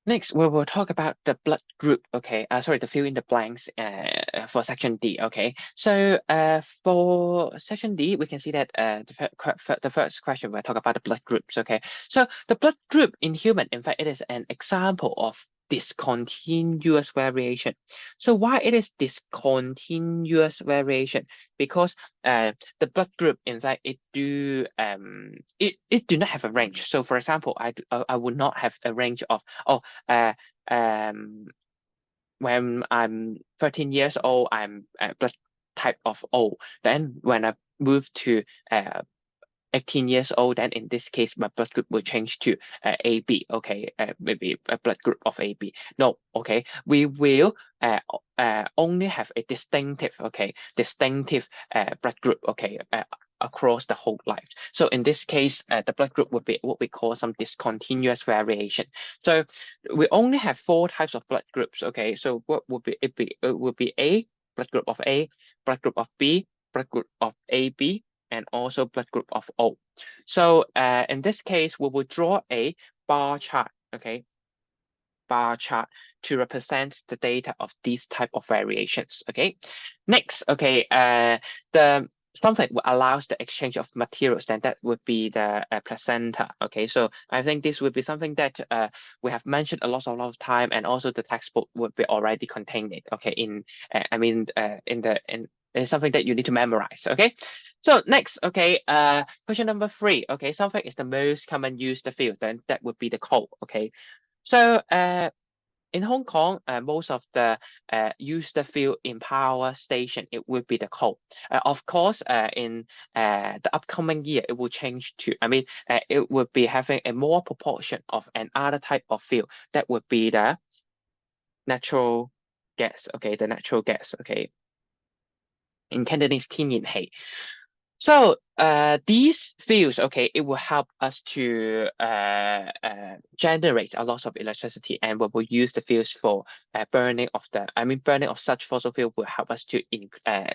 Next, we will talk about the blood group. Okay, sorry, the fill in the blanks for section D. Okay, so for section D, we can see that the first question we'll talk about the blood groups. Okay, so the blood group in human, in fact, it is an example of discontinuous variation. So why it is discontinuous variation? Because the blood group inside it do not have a range. So for example, I would not have a range of uh, um, when I'm 13 years old, I'm blood type of O. Then when I move to 18 years old, then in this case, my blood group will change to AB. Okay, maybe a blood group of AB. No, okay, we will only have a distinctive blood group. Okay, across the whole life. So in this case, the blood group would be what we call some discontinuous variation. So we only have four types of blood groups. Okay, so what would be it be? It would be A, blood group of A, blood group of B, blood group of AB, and also blood group of O. So in this case, we will draw a bar chart, okay, bar chart to represent the data of these type of variations, okay. Next, okay, the something allows the exchange of materials, then that would be the placenta, okay. So I think this would be something that we have mentioned a lot of time, and also the textbook would be already contained it, okay, in it's something that you need to memorize, okay. So next, okay, question number 3, okay, something is the most common used field, then that would be the coal, okay. So in Hong Kong, most of the use the field in power station, it would be the coal. Of course, in the upcoming year, it will change to, it would be having a more proportion of another type of fuel. That would be the natural gas, okay, the natural gas, okay. In Cantonese, 天然氣. So these fields, okay, it will help us to generate a lot of electricity, and we will use the fields for burning of such fossil fuel will help us to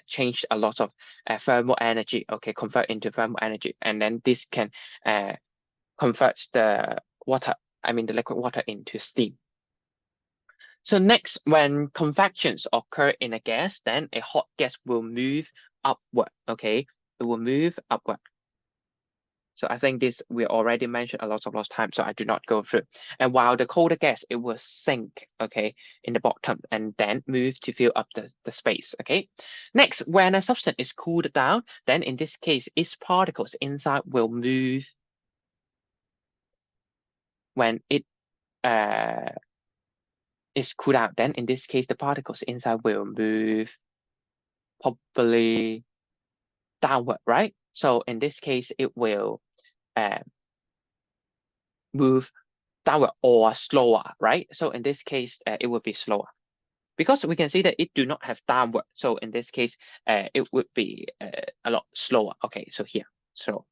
change a lot of thermal energy, okay, convert into thermal energy, and then this can convert the the liquid water into steam. So next, when convections occur in a gas, then a hot gas will move upward, okay? It will move upward. So I think this we already mentioned a lot of times, so I do not go through. And while the colder gas, it will sink, okay, in the bottom and then move to fill up the space, okay? Next, when a substance is cooled down, then in this case, its particles inside will move when it is cooled down. Then in this case, the particles inside will move probably downward, right? So in this case, it will move downward or slower, right? So in this case, it would be slower because we can see that it do not have downward. So in this case, it would be a lot slower. Okay, so here, so.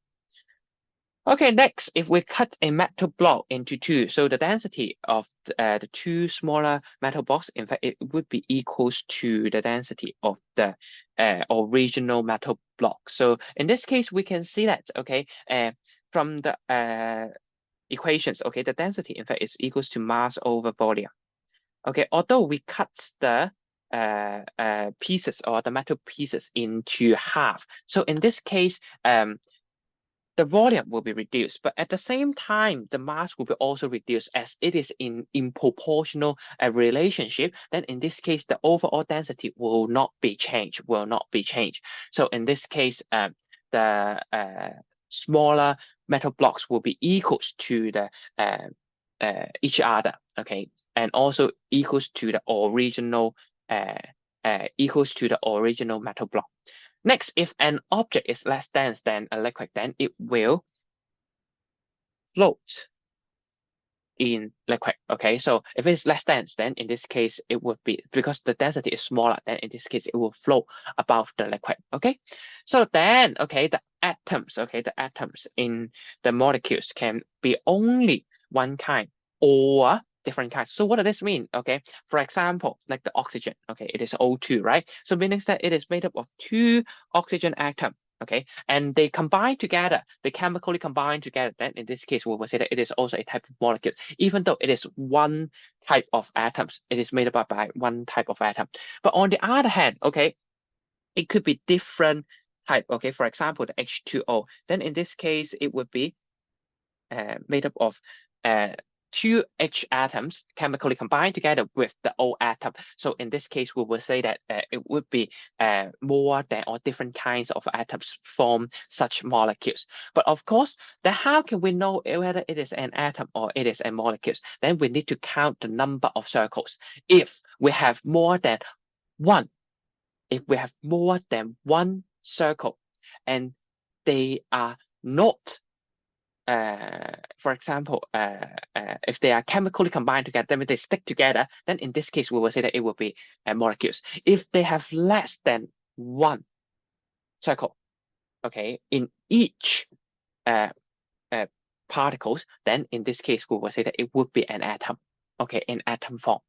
Okay, next, if we cut a metal block into two, so the density of the two smaller metal blocks, in fact, it would be equals to the density of the original metal block. So in this case, we can see that, okay, from the equations, okay, the density, in fact, is equals to mass over volume. Okay, although we cut the pieces or the metal pieces into half. So in this case, the volume will be reduced, but at the same time, the mass will be also reduced as it is in proportional relationship. Then in this case, the overall density will not be changed, So in this case, the smaller metal blocks will be equals to the each other, okay, and also equals to the original metal block. Next, if an object is less dense than a liquid, then it will float in liquid. Okay, so if it's less dense, then in this case, it would be, because the density is smaller, then in this case, it will float above the liquid. Okay, so then, okay, the atoms in the molecules can be only one kind or different kinds. So what does this mean? Okay, for example, like the oxygen, okay, it is O2, right? So meaning that it is made up of two oxygen atoms. okay, and they combine together, they chemically combine together, then in this case, we will say that it is also a type of molecule, even though it is one type of atoms, it is made up by one type of atom. But on the other hand, okay, it could be different type, okay, for example, the H2O, then in this case, it would be made up of two H atoms chemically combined together with the O atom. So in this case, we will say that it would be more than or different kinds of atoms form such molecules. But of course, then how can we know whether it is an atom or it is a molecule? Then we need to count the number of circles. If we have more than one, circle, and they are not for example, if they are chemically combined together, then when they stick together, then in this case, we will say that it will be molecules. If they have less than one circle, okay, in each particles, then in this case, we will say that it would be an atom, okay, in atom form.